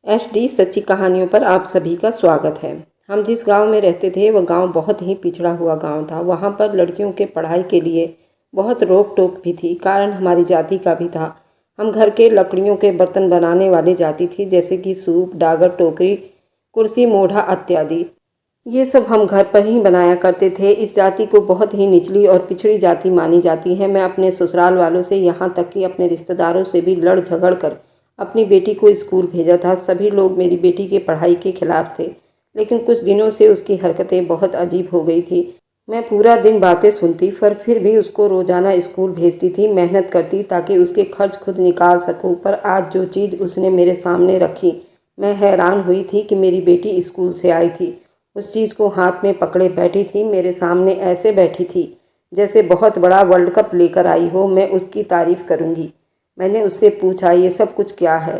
HD सच्ची कहानियों पर आप सभी का स्वागत है। हम जिस गांव में रहते थे वह गांव बहुत ही पिछड़ा हुआ गांव था। वहां पर लड़कियों के पढ़ाई के लिए बहुत रोक टोक भी थी। कारण हमारी जाति का भी था। हम घर के लकड़ियों के बर्तन बनाने वाली जाति थी, जैसे कि सूप, डागर, टोकरी, कुर्सी, मोढ़ा इत्यादि। ये सब हम घर पर ही बनाया करते थे। इस जाति को बहुत ही निचली और पिछड़ी जाति मानी जाती है। मैं अपने ससुराल वालों से, यहाँ तक कि अपने रिश्तेदारों से भी लड़ झगड़ कर अपनी बेटी को स्कूल भेजा था। सभी लोग मेरी बेटी के पढ़ाई के खिलाफ थे, लेकिन कुछ दिनों से उसकी हरकतें बहुत अजीब हो गई थी। मैं पूरा दिन बातें सुनती, पर फिर भी उसको रोज़ाना स्कूल भेजती थी, मेहनत करती ताकि उसके खर्च खुद निकाल सकूं। पर आज जो चीज़ उसने मेरे सामने रखी, मैं हैरान हुई थी कि मेरी बेटी स्कूल से आई थी, उस चीज़ को हाथ में पकड़े बैठी थी, मेरे सामने ऐसे बैठी थी जैसे बहुत बड़ा वर्ल्ड कप लेकर आई हो। मैं उसकी तारीफ़ करूँगी। मैंने उससे पूछा, ये सब कुछ क्या है?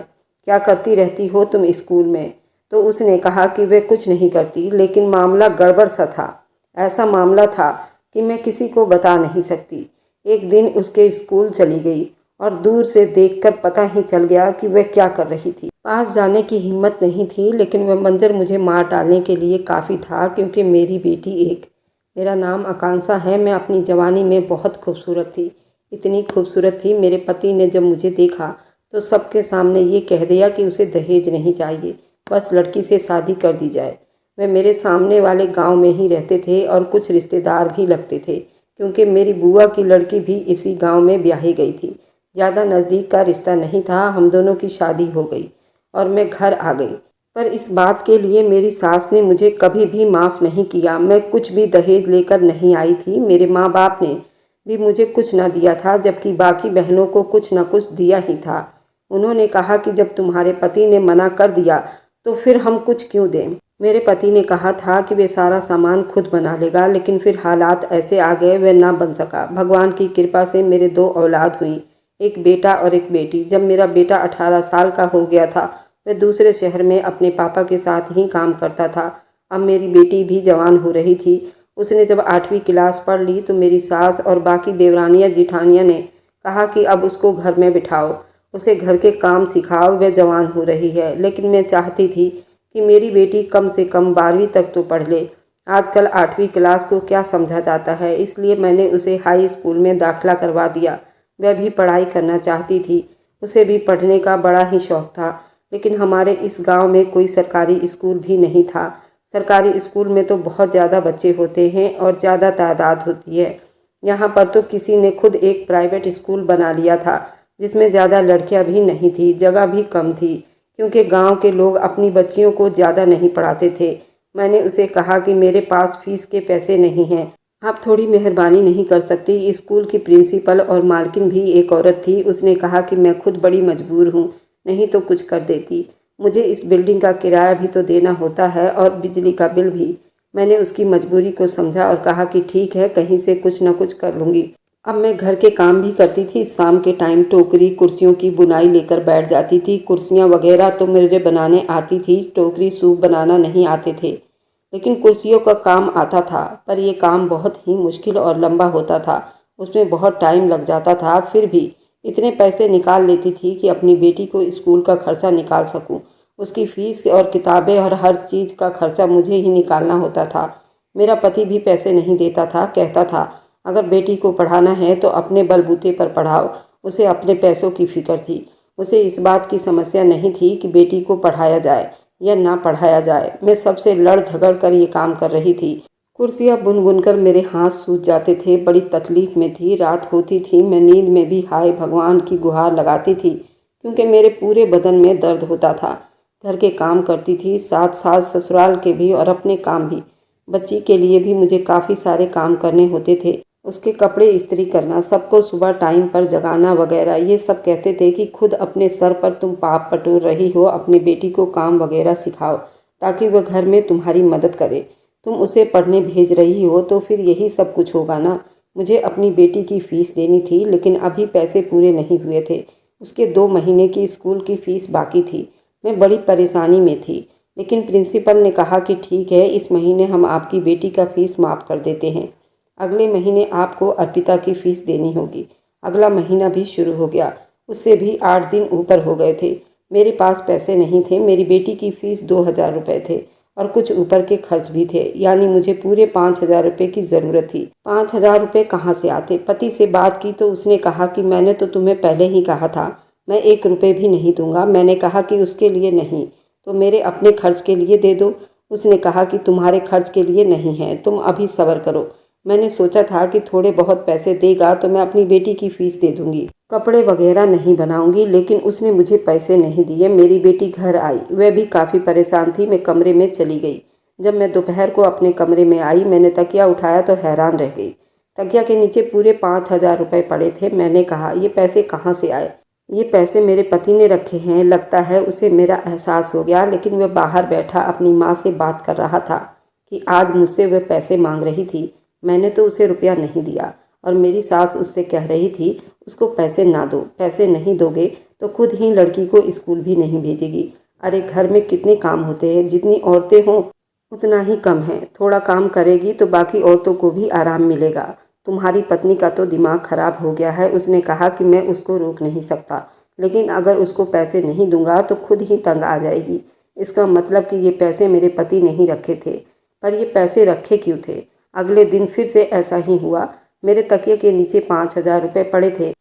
क्या करती रहती हो तुम स्कूल में? तो उसने कहा कि वह कुछ नहीं करती, लेकिन मामला गड़बड़ सा था। ऐसा मामला था कि मैं किसी को बता नहीं सकती। एक दिन उसके स्कूल चली गई और दूर से देखकर पता ही चल गया कि वह क्या कर रही थी। पास जाने की हिम्मत नहीं थी, लेकिन वह मंजर मुझे मार डालने के लिए काफ़ी था, क्योंकि मेरी बेटी मेरा नाम आकांक्षा है। मैं अपनी जवानी में बहुत खूबसूरत थी, इतनी खूबसूरत थी। मेरे पति ने जब मुझे देखा तो सबके सामने ये कह दिया कि उसे दहेज नहीं चाहिए, बस लड़की से शादी कर दी जाए। वे मेरे सामने वाले गांव में ही रहते थे और कुछ रिश्तेदार भी लगते थे, क्योंकि मेरी बुआ की लड़की भी इसी गांव में ब्याही गई थी। ज़्यादा नज़दीक का रिश्ता नहीं था। हम दोनों की शादी हो गई और मैं घर आ गई। पर इस बात के लिए मेरी सास ने मुझे कभी भी माफ़ नहीं किया। मैं कुछ भी दहेज लेकर नहीं आई थी। मेरे माँ बाप ने भी मुझे कुछ न दिया था, जबकि बाकी बहनों को कुछ न कुछ दिया ही था। उन्होंने कहा कि जब तुम्हारे पति ने मना कर दिया तो फिर हम कुछ क्यों दें। मेरे पति ने कहा था कि वे सारा सामान खुद बना लेगा, लेकिन फिर हालात ऐसे आ गए, वह ना बन सका। भगवान की कृपा से मेरे 2 औलाद हुई, एक बेटा और एक बेटी। जब मेरा बेटा 18 साल का हो गया था, वह दूसरे शहर में अपने पापा के साथ ही काम करता था। अब मेरी बेटी भी जवान हो रही थी। उसने जब 8वीं क्लास पढ़ ली तो मेरी सास और बाकी देवरानियाँ जिठानियाँ ने कहा कि अब उसको घर में बिठाओ, उसे घर के काम सिखाओ, वह जवान हो रही है। लेकिन मैं चाहती थी कि मेरी बेटी कम से कम 12वीं तक तो पढ़ ले। आजकल 8वीं क्लास को क्या समझा जाता है, इसलिए मैंने उसे हाई स्कूल में दाखिला करवा दिया। वह भी पढ़ाई करना चाहती थी, उसे भी पढ़ने का बड़ा ही शौक़ था। लेकिन हमारे इस गांव में कोई सरकारी स्कूल भी नहीं था। सरकारी स्कूल में तो बहुत ज़्यादा बच्चे होते हैं और ज़्यादा तादाद होती है। यहाँ पर तो किसी ने खुद एक प्राइवेट स्कूल बना लिया था, जिसमें ज़्यादा लड़कियाँ भी नहीं थी, जगह भी कम थी, क्योंकि गांव के लोग अपनी बच्चियों को ज़्यादा नहीं पढ़ाते थे। मैंने उसे कहा कि मेरे पास फीस के पैसे नहीं हैं, आप थोड़ी मेहरबानी नहीं कर सकती? स्कूल की प्रिंसिपल और मालकिन भी एक औरत थी। उसने कहा कि मैं खुद बड़ी मजबूर हूँ, नहीं तो कुछ कर देती। मुझे इस बिल्डिंग का किराया भी तो देना होता है और बिजली का बिल भी। मैंने उसकी मजबूरी को समझा और कहा कि ठीक है, कहीं से कुछ न कुछ कर लूँगी। अब मैं घर के काम भी करती थी। शाम के टाइम टोकरी कुर्सियों की बुनाई लेकर बैठ जाती थी। कुर्सियाँ वगैरह तो मुझे बनाने आती थी, टोकरी सूप बनाना नहीं आते थे, लेकिन कुर्सियों का काम आता था। पर यह काम बहुत ही मुश्किल और लंबा होता था, उसमें बहुत टाइम लग जाता था। फिर भी इतने पैसे निकाल लेती थी कि अपनी बेटी को स्कूल का खर्चा निकाल सकूं। उसकी फ़ीस और किताबें और हर चीज़ का खर्चा मुझे ही निकालना होता था। मेरा पति भी पैसे नहीं देता था, कहता था अगर बेटी को पढ़ाना है तो अपने बलबूते पर पढ़ाओ। उसे अपने पैसों की फिक्र थी। उसे इस बात की समस्या नहीं थी कि बेटी को पढ़ाया जाए या ना पढ़ाया जाए। मैं सबसे लड़ झगड़ कर ये काम कर रही थी। कुर्सियाँ बुन बुन कर मेरे हाथ सूज जाते थे। बड़ी तकलीफ में थी। रात होती थी, मैं नींद में भी हाय भगवान की गुहार लगाती थी, क्योंकि मेरे पूरे बदन में दर्द होता था। घर के काम करती थी, साथ साथ ससुराल के भी और अपने काम भी। बच्ची के लिए भी मुझे काफ़ी सारे काम करने होते थे। उसके कपड़े इस्त्री करना, सबको सुबह टाइम पर जगाना वगैरह। ये सब कहते थे कि खुद अपने सर पर तुम पाप पटोर रही हो, अपनी बेटी को काम वगैरह सिखाओ ताकि वह घर में तुम्हारी मदद करे। तुम उसे पढ़ने भेज रही हो तो फिर यही सब कुछ होगा ना। मुझे अपनी बेटी की फ़ीस देनी थी, लेकिन अभी पैसे पूरे नहीं हुए थे। उसके 2 महीने की स्कूल की फ़ीस बाकी थी। मैं बड़ी परेशानी में थी, लेकिन प्रिंसिपल ने कहा कि ठीक है, इस महीने हम आपकी बेटी का फ़ीस माफ़ कर देते हैं। अगले महीने आपको अर्पिता की फ़ीस देनी होगी। अगला महीना भी शुरू हो गया। उससे भी 8 दिन ऊपर हो गए थे। मेरे पास पैसे नहीं थे। मेरी बेटी की फ़ीस 2,000 रुपये थे और कुछ ऊपर के खर्च भी थे, यानी मुझे पूरे 5,000 रुपये की ज़रूरत थी। 5,000 रुपये कहाँ से आते? पति से बात की तो उसने कहा कि मैंने तो तुम्हें पहले ही कहा था, मैं 1 रुपये भी नहीं दूंगा। मैंने कहा कि उसके लिए नहीं, तो मेरे अपने खर्च के लिए दे दो। उसने कहा कि तुम्हारे खर्च के लिए नहीं है, तुम अभी सब्र करो। मैंने सोचा था कि थोड़े बहुत पैसे देगा तो मैं अपनी बेटी की फ़ीस दे दूंगी, कपड़े वगैरह नहीं बनाऊंगी, लेकिन उसने मुझे पैसे नहीं दिए। मेरी बेटी घर आई, वह भी काफ़ी परेशान थी। मैं कमरे में चली गई। जब मैं दोपहर को अपने कमरे में आई, मैंने तकिया उठाया तो हैरान रह गई। तकिया के नीचे पूरे 5,000 रुपये पड़े थे। मैंने कहा, ये पैसे कहाँ से आए? ये पैसे मेरे पति ने रखे हैं। लगता है उसे मेरा एहसास हो गया, लेकिन वह बाहर बैठा अपनी माँ से बात कर रहा था कि आज मुझसे वह पैसे मांग रही थी। मैंने तो उसे रुपया नहीं दिया और मेरी सास उससे कह रही थी उसको पैसे ना दो, पैसे नहीं दोगे तो खुद ही लड़की को स्कूल भी नहीं भेजेगी। अरे घर में कितने काम होते हैं, जितनी औरतें हों उतना ही कम है। थोड़ा काम करेगी तो बाकी औरतों को भी आराम मिलेगा। तुम्हारी पत्नी का तो दिमाग खराब हो गया है। उसने कहा कि मैं उसको रोक नहीं सकता, लेकिन अगर उसको पैसे नहीं दूंगा तो खुद ही तंग आ जाएगी। इसका मतलब कि ये पैसे मेरे पति ने ही रखे थे। पर ये पैसे रखे क्यों थे? अगले दिन फिर से ऐसा ही हुआ। मेरे तकिए के नीचे 5,000 रुपये पड़े थे।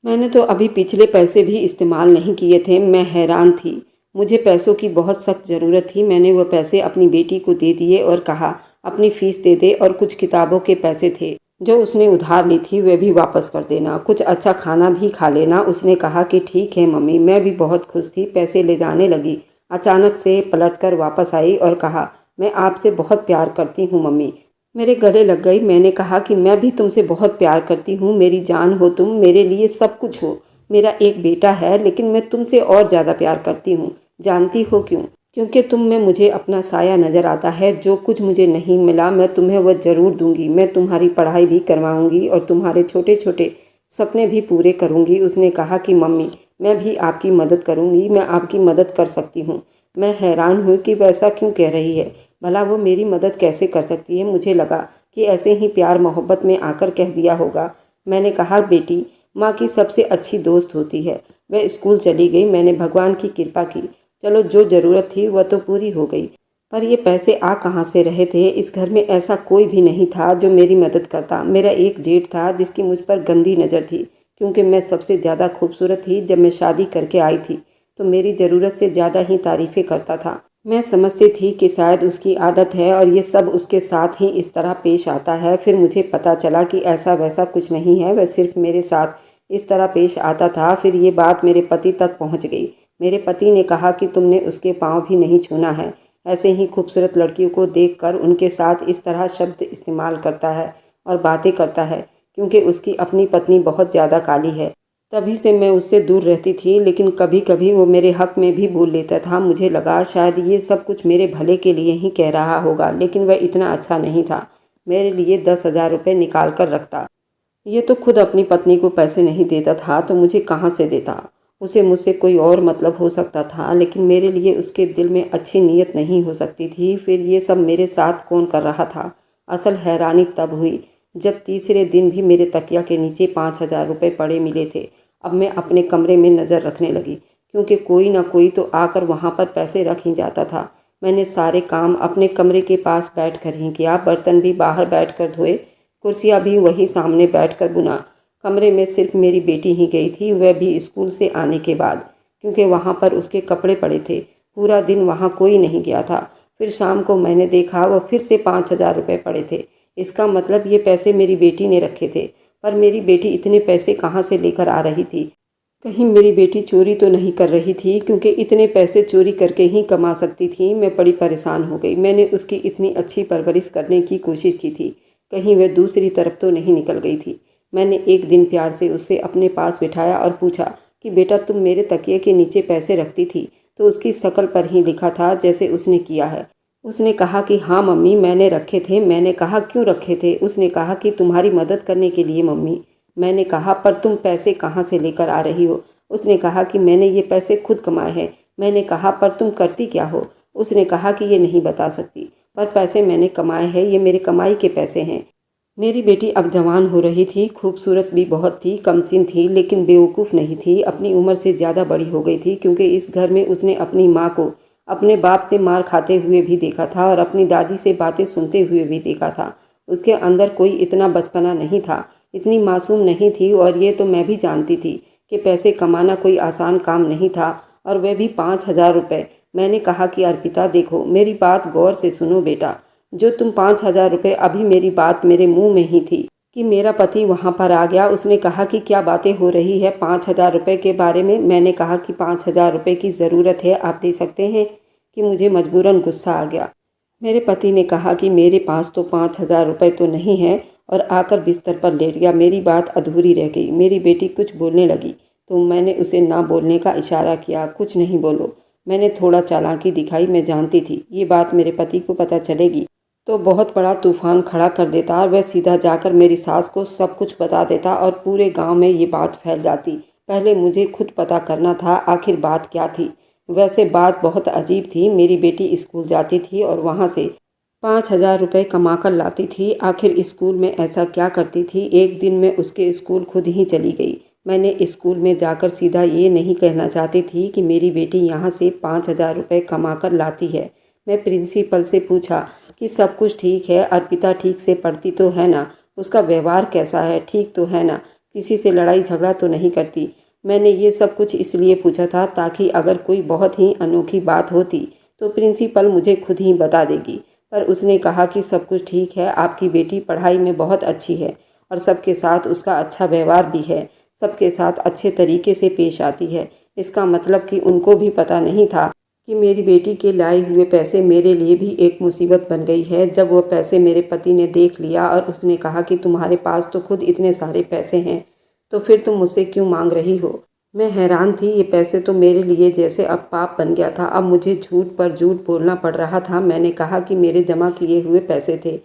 मैंने तो अभी पिछले पैसे भी इस्तेमाल नहीं किए थे। मैं हैरान थी। मुझे पैसों की बहुत सख्त ज़रूरत थी। मैंने वह पैसे अपनी बेटी को दे दिए और कहा अपनी फ़ीस दे दे, और कुछ किताबों के पैसे थे जो उसने उधार ली थी वे भी वापस कर देना, कुछ अच्छा खाना भी खा लेना। उसने कहा कि ठीक है मम्मी। मैं भी बहुत खुश थी। पैसे ले जाने लगी। अचानक से पलटकर वापस आई और कहा, मैं आपसे बहुत प्यार करती हूँ मम्मी। मेरे गले लग गई। मैंने कहा कि मैं भी तुमसे बहुत प्यार करती हूँ। मेरी जान हो तुम, मेरे लिए सब कुछ हो। मेरा एक बेटा है, लेकिन मैं तुमसे और ज़्यादा प्यार करती हूँ। जानती हो क्यों? क्योंकि तुम में मुझे अपना साया नज़र आता है। जो कुछ मुझे नहीं मिला मैं तुम्हें वह ज़रूर दूंगी। मैं तुम्हारी पढ़ाई भी करवाऊंगी और तुम्हारे छोटे छोटे सपने भी पूरे करूंगी। उसने कहा कि मम्मी, मैं भी आपकी मदद करूंगी, मैं आपकी मदद कर सकती हूँ। मैं हैरान हुई कि वैसा क्यों कह रही है। भला वो मेरी मदद कैसे कर सकती है? मुझे लगा कि ऐसे ही प्यार मोहब्बत में आकर कह दिया होगा। मैंने कहा, बेटी माँ की सबसे अच्छी दोस्त होती है। वह स्कूल चली गई। मैंने भगवान की कृपा की। चलो, जो ज़रूरत थी वह तो पूरी हो गई, पर ये पैसे आ कहाँ से रहे थे? इस घर में ऐसा कोई भी नहीं था जो मेरी मदद करता। मेरा एक जेठ था जिसकी मुझ पर गंदी नज़र थी, क्योंकि मैं सबसे ज़्यादा खूबसूरत थी। जब मैं शादी करके आई थी तो मेरी ज़रूरत से ज़्यादा ही तारीफ़ें करता था। मैं समझती थी कि शायद उसकी आदत है और ये सब उसके साथ ही इस तरह पेश आता है। फिर मुझे पता चला कि ऐसा वैसा कुछ नहीं है, वह सिर्फ मेरे साथ इस तरह पेश आता था। फिर ये बात मेरे पति तक पहुंच गई। मेरे पति ने कहा कि तुमने उसके पाँव भी नहीं छूना है। ऐसे ही खूबसूरत लड़कियों को देखकर उनके साथ इस तरह शब्द इस्तेमाल करता है और बातें करता है, क्योंकि उसकी अपनी पत्नी बहुत ज़्यादा काली है। तभी से मैं उससे दूर रहती थी, लेकिन कभी कभी वो मेरे हक में भी बोल लेता था। मुझे लगा शायद ये सब कुछ मेरे भले के लिए ही कह रहा होगा, लेकिन वह इतना अच्छा नहीं था। मेरे लिए 10,000 रुपये निकाल कर रखता। ये तो खुद अपनी पत्नी को पैसे नहीं देता था, तो मुझे कहाँ से देता? उसे मुझसे कोई और मतलब हो सकता था, लेकिन मेरे लिए उसके दिल में अच्छी नीयत नहीं हो सकती थी। फिर ये सब मेरे साथ कौन कर रहा था? असल हैरानी तब हुई जब तीसरे दिन भी मेरे तकिया के नीचे 5,000 रुपये पड़े मिले थे। अब मैं अपने कमरे में नज़र रखने लगी, क्योंकि कोई ना कोई तो आकर वहाँ पर पैसे रख ही जाता था। मैंने सारे काम अपने कमरे के पास बैठकर ही किया। बर्तन भी बाहर बैठकर धोए, कुर्सियाँ भी वहीं सामने बैठकर बुना। कमरे में सिर्फ मेरी बेटी ही गई थी, वह भी स्कूल से आने के बाद, क्योंकि वहाँ पर उसके कपड़े पड़े थे। पूरा दिन वहाँ कोई नहीं गया था। फिर शाम को मैंने देखा वह फिर से 5,000 रुपये पड़े थे। इसका मतलब ये पैसे मेरी बेटी ने रखे थे। पर मेरी बेटी इतने पैसे कहाँ से लेकर आ रही थी? कहीं मेरी बेटी चोरी तो नहीं कर रही थी, क्योंकि इतने पैसे चोरी करके ही कमा सकती थी। मैं बड़ी परेशान हो गई। मैंने उसकी इतनी अच्छी परवरिश करने की कोशिश की थी, कहीं वह दूसरी तरफ तो नहीं निकल गई थी। मैंने एक दिन प्यार से उसे अपने पास बिठाया और पूछा कि बेटा, तुम मेरे तकिए के नीचे पैसे रखती थी? तो उसकी शक्ल पर ही लिखा था जैसे उसने किया है। उसने कहा कि हाँ मम्मी, मैंने रखे थे। मैंने कहा, क्यों रखे थे? उसने कहा कि तुम्हारी मदद करने के लिए मम्मी। मैंने कहा, पर तुम पैसे कहाँ से लेकर आ रही हो? उसने कहा कि मैंने ये पैसे खुद कमाए हैं। मैंने कहा, पर तुम करती क्या हो? उसने कहा कि ये नहीं बता सकती, पर पैसे मैंने कमाए हैं, ये मेरे कमाई के पैसे हैं। मेरी बेटी अब जवान हो रही थी, खूबसूरत भी बहुत थी, कमसीन थी, लेकिन बेवकूफ़ नहीं थी। अपनी उम्र से ज़्यादा बड़ी हो गई थी, क्योंकि इस घर में उसने अपनी माँ को अपने बाप से मार खाते हुए भी देखा था और अपनी दादी से बातें सुनते हुए भी देखा था। उसके अंदर कोई इतना बचपना नहीं था, इतनी मासूम नहीं थी। और ये तो मैं भी जानती थी कि पैसे कमाना कोई आसान काम नहीं था, और वह भी 5,000 रुपये। मैंने कहा कि अर्पिता देखो, मेरी बात गौर से सुनो बेटा। जो तुम 5,000 रुपये, अभी मेरी बात मेरे मुंह में ही थी कि मेरा पति वहां पर आ गया। उसने कहा कि क्या बातें हो रही है 5,000 रुपये के बारे में। मैंने कहा कि 5,000 रुपये की ज़रूरत है, आप दे सकते हैं। कि मुझे मजबूरन गुस्सा आ गया। मेरे पति ने कहा कि मेरे पास तो 5,000 रुपये तो नहीं है, और आकर बिस्तर पर लेट गया। मेरी बात अधूरी रह गई। मेरी बेटी कुछ बोलने लगी तो मैंने उसे ना बोलने का इशारा किया। कुछ नहीं बोलो। मैंने थोड़ा चालाकी दिखाई। मैं जानती थी ये बात मेरे पति को पता चलेगी तो बहुत बड़ा तूफान खड़ा कर देता, और वह सीधा जाकर मेरी सास को सब कुछ बता देता और पूरे गांव में ये बात फैल जाती। पहले मुझे खुद पता करना था आखिर बात क्या थी। वैसे बात बहुत अजीब थी। मेरी बेटी स्कूल जाती थी और वहाँ से 5,000 रुपये कमा कर लाती थी। आखिर स्कूल में ऐसा क्या करती थी। एक दिन में उसके स्कूल खुद ही चली गई। मैंने स्कूल में जाकर सीधा ये नहीं कहना चाहती थी कि मेरी बेटी यहाँ से 5,000 रुपये कमा कर लाती है। मैं प्रिंसिपल से पूछा कि सब कुछ ठीक है, अर्पिता ठीक से पढ़ती तो है ना, उसका व्यवहार कैसा है, ठीक तो है ना, किसी से लड़ाई झगड़ा तो नहीं करती। मैंने ये सब कुछ इसलिए पूछा था ताकि अगर कोई बहुत ही अनोखी बात होती तो प्रिंसिपल मुझे खुद ही बता देगी। पर उसने कहा कि सब कुछ ठीक है, आपकी बेटी पढ़ाई में बहुत अच्छी है और सबके साथ उसका अच्छा व्यवहार भी है, सबके साथ अच्छे तरीके से पेश आती है। इसका मतलब कि उनको भी पता नहीं था कि मेरी बेटी के लाए हुए पैसे मेरे लिए भी एक मुसीबत बन गई है। जब वह पैसे मेरे पति ने देख लिया और उसने कहा कि तुम्हारे पास तो खुद इतने सारे पैसे हैं, तो फिर तुम मुझसे क्यों मांग रही हो। मैं हैरान थी। ये पैसे तो मेरे लिए जैसे अब पाप बन गया था। अब मुझे झूठ पर झूठ बोलना पड़ रहा था। मैंने कहा कि मेरे जमा किए हुए पैसे थे,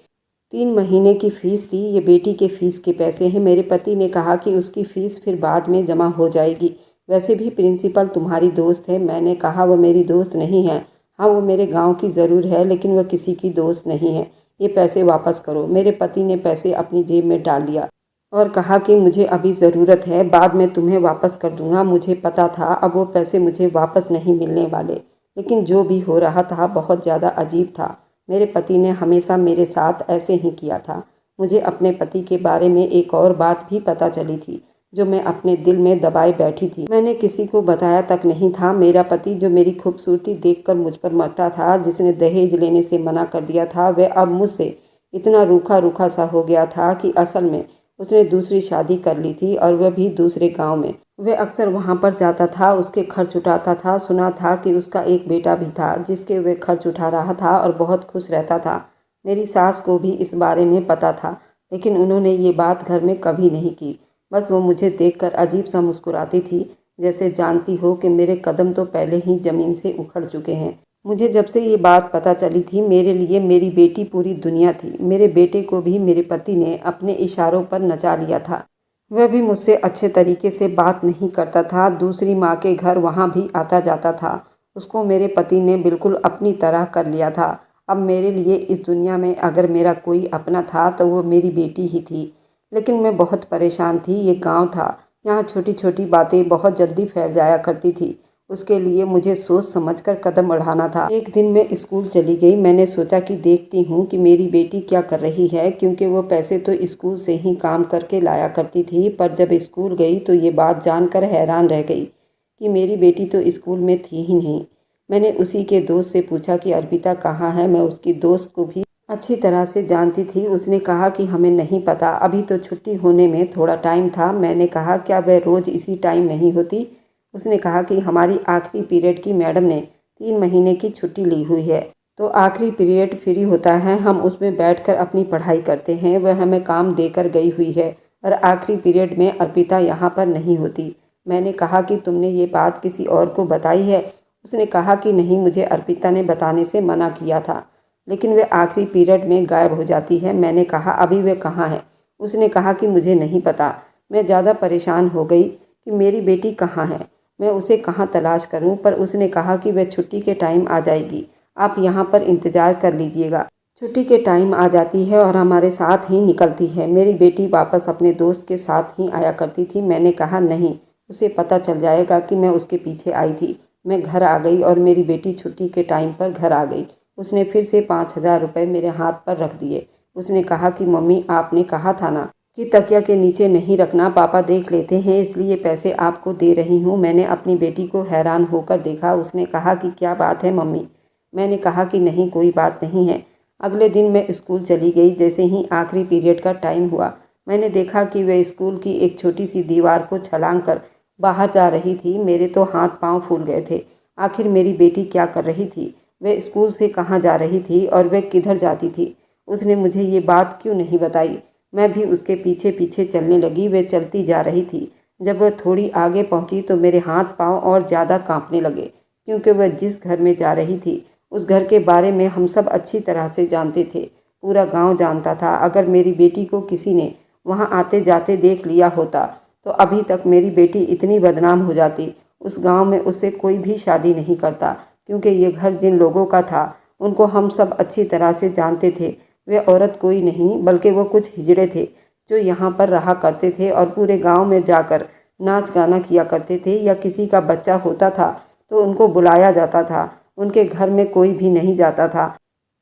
3 महीने की फ़ीस थी, ये बेटी के फ़ीस के पैसे हैं। मेरे पति ने कहा कि उसकी फ़ीस फिर बाद में जमा हो जाएगी। वैसे भी प्रिंसिपल तुम्हारी दोस्त है। मैंने कहा वो मेरी दोस्त नहीं है। हाँ, वो मेरे गांव की ज़रूर है, लेकिन वह किसी की दोस्त नहीं है। ये पैसे वापस करो। मेरे पति ने पैसे अपनी जेब में डाल लिया और कहा कि मुझे अभी ज़रूरत है, बाद में तुम्हें वापस कर दूंगा। मुझे पता था अब वो पैसे मुझे वापस नहीं मिलने वाले, लेकिन जो भी हो रहा था बहुत ज़्यादा अजीब था। मेरे पति ने हमेशा मेरे साथ ऐसे ही किया था। मुझे अपने पति के बारे में एक और बात भी पता चली थी जो मैं अपने दिल में दबाए बैठी थी। मैंने किसी को बताया तक नहीं था। मेरा पति, जो मेरी खूबसूरती देखकर मुझ पर मरता था, जिसने दहेज लेने से मना कर दिया था, वह अब मुझसे इतना रूखा रूखा सा हो गया था कि असल में उसने दूसरी शादी कर ली थी, और वह भी दूसरे गांव में। वह अक्सर वहां पर जाता था, उसके खर्च उठाता था। सुना था कि उसका एक बेटा भी था जिसके वह खर्च उठा रहा था और बहुत खुश रहता था। मेरी सास को भी इस बारे में पता था, लेकिन उन्होंने ये बात घर में कभी नहीं की। बस वो मुझे देखकर अजीब सा मुस्कुराती थी, जैसे जानती हो कि मेरे कदम तो पहले ही ज़मीन से उखड़ चुके हैं। मुझे जब से ये बात पता चली थी, मेरे लिए मेरी बेटी पूरी दुनिया थी। मेरे बेटे को भी मेरे पति ने अपने इशारों पर नचा लिया था। वह भी मुझसे अच्छे तरीके से बात नहीं करता था। दूसरी माँ के घर वहाँ भी आता जाता था। उसको मेरे पति ने बिल्कुल अपनी तरह कर लिया था। अब मेरे लिए इस दुनिया में अगर मेरा कोई अपना था तो वो मेरी बेटी ही थी। लेकिन मैं बहुत परेशान थी। ये गांव था, यहाँ छोटी छोटी बातें बहुत जल्दी फैल जाया करती थी। उसके लिए मुझे सोच समझकर कदम बढ़ाना था। एक दिन मैं स्कूल चली गई। मैंने सोचा कि देखती हूँ कि मेरी बेटी क्या कर रही है, क्योंकि वो पैसे तो स्कूल से ही काम करके लाया करती थी। पर जब स्कूल गई तो ये बात जानकर हैरान रह गई कि मेरी बेटी तो स्कूल में थी ही नहीं। मैंने उसी के दोस्त से पूछा कि अर्पिता कहाँ है। मैं उसकी दोस्त को भी अच्छी तरह से जानती थी। उसने कहा कि हमें नहीं पता, अभी तो छुट्टी होने में थोड़ा टाइम था। मैंने कहा क्या वह रोज़ इसी टाइम नहीं होती। उसने कहा कि हमारी आखिरी पीरियड की मैडम ने 3 महीने की छुट्टी ली हुई है, तो आखिरी पीरियड फ्री होता है, हम उसमें बैठकर अपनी पढ़ाई करते हैं। वह हमें काम देकर गई हुई है, और आखिरी पीरियड में अर्पिता यहाँ पर नहीं होती। मैंने कहा कि तुमने ये बात किसी और को बताई है। उसने कहा कि नहीं, मुझे अर्पिता ने बताने से मना किया था, लेकिन वे आखिरी पीरियड में गायब हो जाती है। मैंने कहा अभी वे कहाँ है। उसने कहा कि मुझे नहीं पता। मैं ज़्यादा परेशान हो गई कि मेरी बेटी कहाँ है, मैं उसे कहाँ तलाश करूं। पर उसने कहा कि वह छुट्टी के टाइम आ जाएगी, आप यहाँ पर इंतज़ार कर लीजिएगा। छुट्टी के टाइम आ जाती है और हमारे साथ ही निकलती है। मेरी बेटी वापस अपने दोस्त के साथ ही आया करती थी। मैंने कहा नहीं, उसे पता चल जाएगा कि मैं उसके पीछे आई थी। मैं घर आ गई और मेरी बेटी छुट्टी के टाइम पर घर आ गई। उसने फिर से 5,000 रुपये मेरे हाथ पर रख दिए। उसने कहा कि मम्मी, आपने कहा था ना कि तकिया के नीचे नहीं रखना, पापा देख लेते हैं, इसलिए पैसे आपको दे रही हूँ। मैंने अपनी बेटी को हैरान होकर देखा। उसने कहा कि क्या बात है मम्मी? मैंने कहा कि नहीं, कोई बात नहीं है। अगले दिन मैं स्कूल चली गई। जैसे ही आखिरी पीरियड का टाइम हुआ, मैंने देखा कि वह स्कूल की एक छोटी सी दीवार को छलांग कर बाहर जा रही थी। मेरे तो हाथ पांव फूल गए थे। आखिर मेरी बेटी क्या कर रही थी? वह स्कूल से कहाँ जा रही थी और वह किधर जाती थी? उसने मुझे ये बात क्यों नहीं बताई? मैं भी उसके पीछे पीछे चलने लगी। वह चलती जा रही थी। जब वह थोड़ी आगे पहुंची तो मेरे हाथ पांव और ज़्यादा कांपने लगे, क्योंकि वह जिस घर में जा रही थी उस घर के बारे में हम सब अच्छी तरह से जानते थे। पूरा गांव जानता था। अगर मेरी बेटी को किसी ने वहां आते जाते देख लिया होता तो अभी तक मेरी बेटी इतनी बदनाम हो जाती। उस गांव में उससे कोई भी शादी नहीं करता, क्योंकि ये घर जिन लोगों का था उनको हम सब अच्छी तरह से जानते थे। वे औरत कोई नहीं बल्कि वो कुछ हिजड़े थे जो यहाँ पर रहा करते थे और पूरे गांव में जाकर नाच गाना किया करते थे। या किसी का बच्चा होता था तो उनको बुलाया जाता था। उनके घर में कोई भी नहीं जाता था,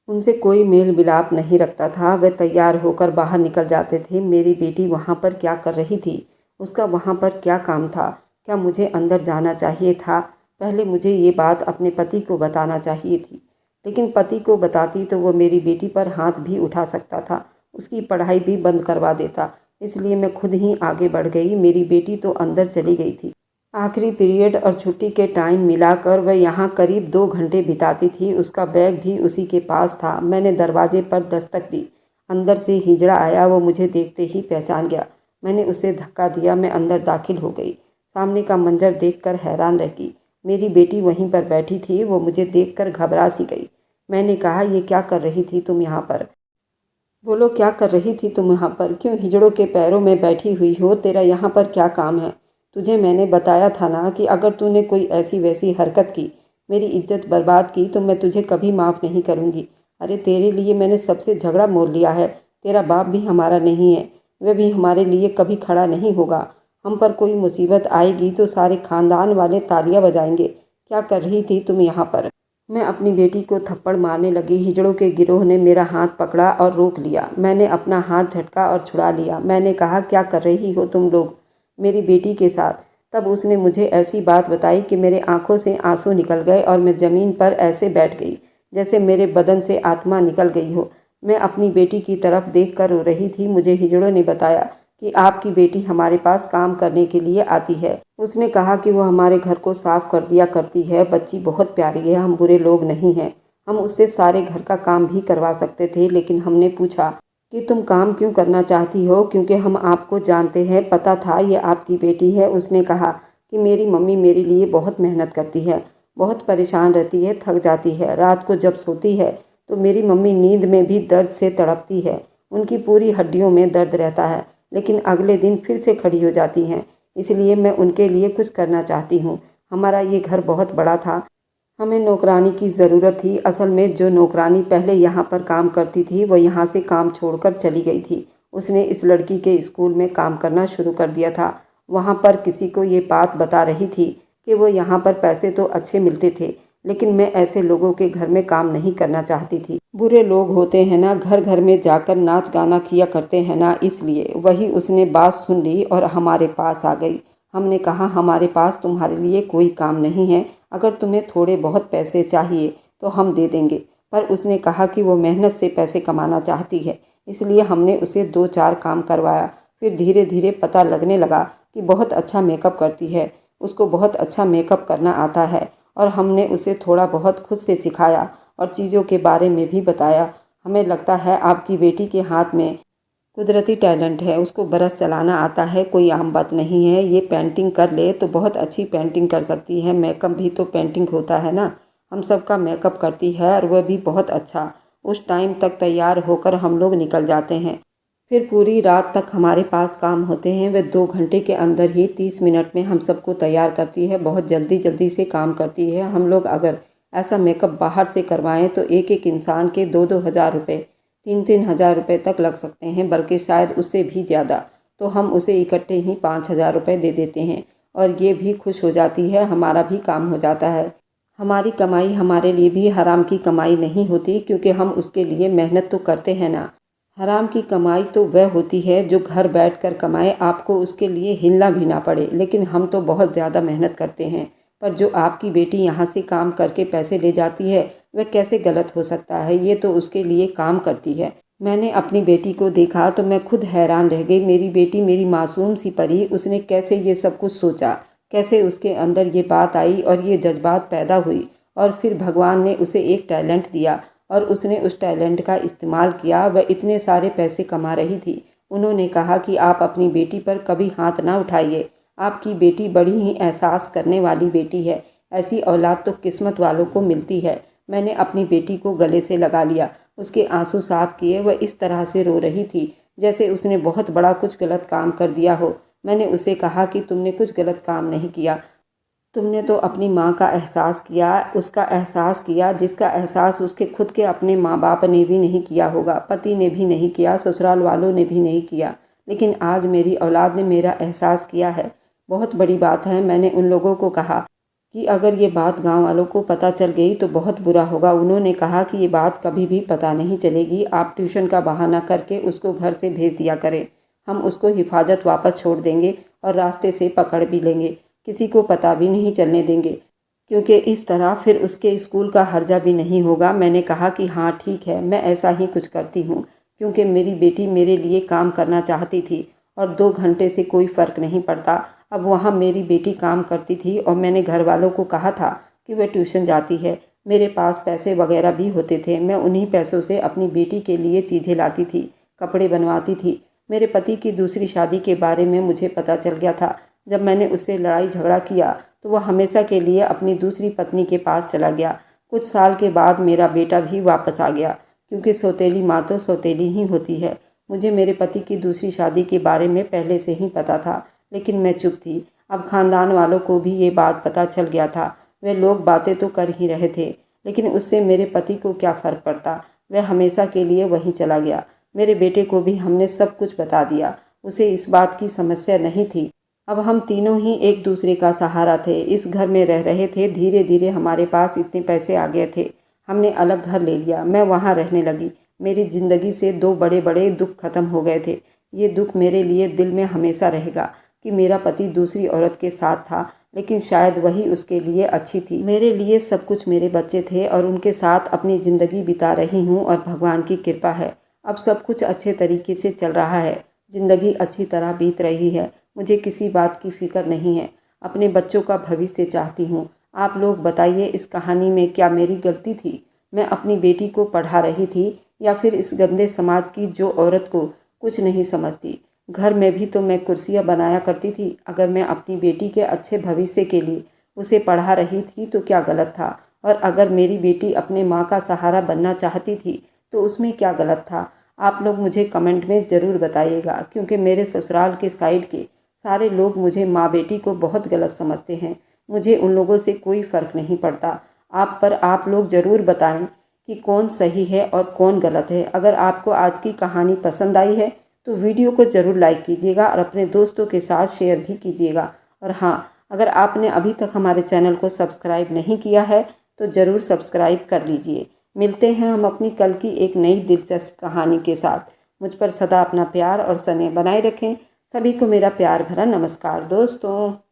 उनसे कोई मेल मिलाप नहीं रखता था। वे तैयार होकर बाहर निकल जाते थे। मेरी बेटी वहाँ पर क्या कर रही थी? उसका वहाँ पर क्या काम था? क्या मुझे अंदर जाना चाहिए था? पहले मुझे ये बात अपने पति को बताना चाहिए थी, लेकिन पति को बताती तो वो मेरी बेटी पर हाथ भी उठा सकता था, उसकी पढ़ाई भी बंद करवा देता। इसलिए मैं खुद ही आगे बढ़ गई। मेरी बेटी तो अंदर चली गई थी। आखिरी पीरियड और छुट्टी के टाइम मिलाकर वह यहाँ करीब 2 घंटे बिताती थी। उसका बैग भी उसी के पास था। मैंने दरवाजे पर दस्तक दी। अंदर से हिजड़ा आया। वो मुझे देखते ही पहचान गया। मैंने उसे धक्का दिया। मैं अंदर दाखिल हो गई। सामने का मंजर देखकर हैरान रह गई। मेरी बेटी वहीं पर बैठी थी। वो मुझे देखकर घबरा सी गई। मैंने कहा, ये क्या कर रही थी तुम यहाँ पर? बोलो, क्या कर रही थी तुम यहाँ पर? क्यों हिजड़ों के पैरों में बैठी हुई हो? तेरा यहाँ पर क्या काम है? तुझे मैंने बताया था ना कि अगर तूने कोई ऐसी वैसी हरकत की, मेरी इज्जत बर्बाद की, तो मैं तुझे कभी माफ़ नहीं करूँगी। अरे तेरे लिए मैंने सबसे झगड़ा मोल लिया है। तेरा बाप भी हमारा नहीं है, वह भी हमारे लिए कभी खड़ा नहीं होगा। हम पर कोई मुसीबत आएगी तो सारे खानदान वाले तालियां बजाएंगे। क्या कर रही थी तुम यहाँ पर? मैं अपनी बेटी को थप्पड़ मारने लगी। हिजड़ों के गिरोह ने मेरा हाथ पकड़ा और रोक लिया। मैंने अपना हाथ झटका और छुड़ा लिया। मैंने कहा, क्या कर रही हो तुम लोग मेरी बेटी के साथ? तब उसने मुझे ऐसी बात बताई कि मेरे आंखों से आंसू निकल गए और मैं ज़मीन पर ऐसे बैठ गई जैसे मेरे बदन से आत्मा निकल गई हो। मैं अपनी बेटी की तरफ देख कर रो रही थी। मुझे हिजड़ों ने बताया कि आपकी बेटी हमारे पास काम करने के लिए आती है। उसने कहा कि वो हमारे घर को साफ कर दिया करती है। बच्ची बहुत प्यारी है, हम बुरे लोग नहीं हैं। हम उससे सारे घर का काम भी करवा सकते थे, लेकिन हमने पूछा कि तुम काम क्यों करना चाहती हो, क्योंकि हम आपको जानते हैं, पता था ये आपकी बेटी है। उसने कहा कि मेरी मम्मी मेरे लिए बहुत मेहनत करती है, बहुत परेशान रहती है, थक जाती है। रात को जब सोती है तो मेरी मम्मी नींद में भी दर्द से तड़पती है। उनकी पूरी हड्डियों में दर्द रहता है, लेकिन अगले दिन फिर से खड़ी हो जाती हैं। इसलिए मैं उनके लिए कुछ करना चाहती हूँ। हमारा ये घर बहुत बड़ा था, हमें नौकरानी की ज़रूरत थी। असल में जो नौकरानी पहले यहाँ पर काम करती थी वो यहाँ से काम छोड़कर चली गई थी। उसने इस लड़की के स्कूल में काम करना शुरू कर दिया था। वहाँ पर किसी को ये बात बता रही थी कि वो यहाँ पर पैसे तो अच्छे मिलते थे, लेकिन मैं ऐसे लोगों के घर में काम नहीं करना चाहती थी। बुरे लोग होते हैं ना, घर घर में जाकर नाच गाना किया करते हैं ना, इसलिए। वही उसने बात सुन ली और हमारे पास आ गई। हमने कहा, हमारे पास तुम्हारे लिए कोई काम नहीं है। अगर तुम्हें थोड़े बहुत पैसे चाहिए तो हम दे देंगे। पर उसने कहा कि वो मेहनत से पैसे कमाना चाहती है, इसलिए हमने उसे 2-4 काम करवाया। फिर धीरे धीरे पता लगने लगा कि बहुत अच्छा मेकअप करती है, उसको बहुत अच्छा मेकअप करना आता है। और हमने उसे थोड़ा बहुत खुद से सिखाया और चीज़ों के बारे में भी बताया। हमें लगता है आपकी बेटी के हाथ में कुदरती टैलेंट है, उसको ब्रश चलाना आता है, कोई आम बात नहीं है। ये पेंटिंग कर ले तो बहुत अच्छी पेंटिंग कर सकती है। मेकअप भी तो पेंटिंग होता है ना, हम सबका मेकअप करती है और वह भी बहुत अच्छा। उस टाइम तक तैयार होकर हम लोग निकल जाते हैं। फिर पूरी रात तक हमारे पास काम होते हैं। वह 2 घंटे के अंदर ही 30 मिनट में हम सबको तैयार करती है। बहुत जल्दी जल्दी से काम करती है। हम लोग अगर ऐसा मेकअप बाहर से करवाएं तो एक एक इंसान के 2-2 हज़ार रुपये, 3-3 हज़ार रुपये तक लग सकते हैं, बल्कि शायद उससे भी ज़्यादा। तो हम उसे इकट्ठे ही 5,000 रुपये दे देते हैं और ये भी खुश हो जाती है, हमारा भी काम हो जाता है। हमारी कमाई हमारे लिए भी हराम की कमाई नहीं होती, क्योंकि हम उसके लिए मेहनत तो करते हैं ना। हराम की कमाई तो वह होती है जो घर बैठकर कमाए, आपको उसके लिए हिलना भी ना पड़े। लेकिन हम तो बहुत ज़्यादा मेहनत करते हैं। पर जो आपकी बेटी यहाँ से काम करके पैसे ले जाती है, वह कैसे गलत हो सकता है? ये तो उसके लिए काम करती है। मैंने अपनी बेटी को देखा तो मैं खुद हैरान रह गई। मेरी बेटी मेरी मासूम सी परी, उसने कैसे ये सब कुछ सोचा, कैसे उसके अंदर ये बात आई और ये जज्बात पैदा हुई। और फिर भगवान ने उसे एक टैलेंट दिया और उसने उस टैलेंट का इस्तेमाल किया। वह इतने सारे पैसे कमा रही थी। उन्होंने कहा कि आप अपनी बेटी पर कभी हाथ ना उठाइए, आपकी बेटी बड़ी ही एहसास करने वाली बेटी है। ऐसी औलाद तो किस्मत वालों को मिलती है। मैंने अपनी बेटी को गले से लगा लिया, उसके आंसू साफ किए। वह इस तरह से रो रही थी जैसे उसने बहुत बड़ा कुछ गलत काम कर दिया हो। मैंने उसे कहा कि तुमने कुछ गलत काम नहीं किया, तुमने तो अपनी माँ का एहसास किया, उसका एहसास किया जिसका एहसास उसके खुद के अपने माँ बाप ने भी नहीं किया होगा, पति ने भी नहीं किया, ससुराल वालों ने भी नहीं किया। लेकिन आज मेरी औलाद ने मेरा एहसास किया है। बहुत बड़ी बात है। मैंने उन लोगों को कहा कि अगर ये बात गांव वालों को पता चल गई तो बहुत बुरा होगा। उन्होंने कहा कि ये बात कभी भी पता नहीं चलेगी, आप ट्यूशन का बहाना करके उसको घर से भेज दिया करें। हम उसको हिफाजत वापस छोड़ देंगे और रास्ते से पकड़ भी लेंगे, किसी को पता भी नहीं चलने देंगे, क्योंकि इस तरह फिर उसके स्कूल का हर्जा भी नहीं होगा। मैंने कहा कि हाँ ठीक है, मैं ऐसा ही कुछ करती हूँ, क्योंकि मेरी बेटी मेरे लिए काम करना चाहती थी और 2 घंटे से कोई फ़र्क नहीं पड़ता। अब वहाँ मेरी बेटी काम करती थी और मैंने घर वालों को कहा था कि वह ट्यूशन जाती है। मेरे पास पैसे वगैरह भी होते थे। मैं उन्हीं पैसों से अपनी बेटी के लिए चीज़ें लाती थी, कपड़े बनवाती थी। मेरे पति की दूसरी शादी के बारे में मुझे पता चल गया था। जब मैंने उससे लड़ाई झगड़ा किया तो वह हमेशा के लिए अपनी दूसरी पत्नी के पास चला गया। कुछ साल के बाद मेरा बेटा भी वापस आ गया, क्योंकि सौतेली माँ तो सौतेली ही होती है। मुझे मेरे पति की दूसरी शादी के बारे में पहले से ही पता था, लेकिन मैं चुप थी। अब खानदान वालों को भी ये बात पता चल गया था। वे लोग बातें तो कर ही रहे थे, लेकिन उससे मेरे पति को क्या फ़र्क पड़ता। वह हमेशा के लिए वहीं चला गया। मेरे बेटे को भी हमने सब कुछ बता दिया। उसे इस बात की समस्या नहीं थी। अब हम तीनों ही एक दूसरे का सहारा थे। इस घर में रह रहे थे। धीरे धीरे हमारे पास इतने पैसे आ गए थे, हमने अलग घर ले लिया। मैं वहाँ रहने लगी। मेरी ज़िंदगी से 2 बड़े बड़े दुख खत्म हो गए थे। ये दुख मेरे लिए दिल में हमेशा रहेगा कि मेरा पति दूसरी औरत के साथ था, लेकिन शायद वही उसके लिए अच्छी थी। मेरे लिए सब कुछ मेरे बच्चे थे और उनके साथ अपनी ज़िंदगी बिता रही हूँ और भगवान की कृपा है। अब सब कुछ अच्छे तरीके से चल रहा है। ज़िंदगी अच्छी तरह बीत रही है। मुझे किसी बात की फ़िक्र नहीं है। अपने बच्चों का भविष्य चाहती हूँ। आप लोग बताइए, इस कहानी में क्या मेरी गलती थी? मैं अपनी बेटी को पढ़ा रही थी, या फिर इस गंदे समाज की जो औरत को कुछ नहीं समझती? घर में भी तो मैं कुर्सियाँ बनाया करती थी। अगर मैं अपनी बेटी के अच्छे भविष्य के लिए उसे पढ़ा रही थी तो क्या गलत था? और अगर मेरी बेटी अपने माँ का सहारा बनना चाहती थी तो उसमें क्या गलत था? आप लोग मुझे कमेंट में ज़रूर बताइएगा, क्योंकि मेरे ससुराल के साइड के सारे लोग मुझे माँ बेटी को बहुत गलत समझते हैं। मुझे उन लोगों से कोई फ़र्क नहीं पड़ता। आप लोग ज़रूर बताएं कि कौन सही है और कौन गलत है। अगर आपको आज की कहानी पसंद आई है तो वीडियो को ज़रूर लाइक कीजिएगा और अपने दोस्तों के साथ शेयर भी कीजिएगा। और हाँ, अगर आपने अभी तक हमारे चैनल को सब्सक्राइब नहीं किया है तो ज़रूर सब्सक्राइब कर लीजिए। मिलते हैं हम अपनी कल की एक नई दिलचस्प कहानी के साथ। मुझ पर सदा अपना प्यार और स्नेह बनाए रखें। सभी को मेरा प्यार भरा नमस्कार दोस्तों।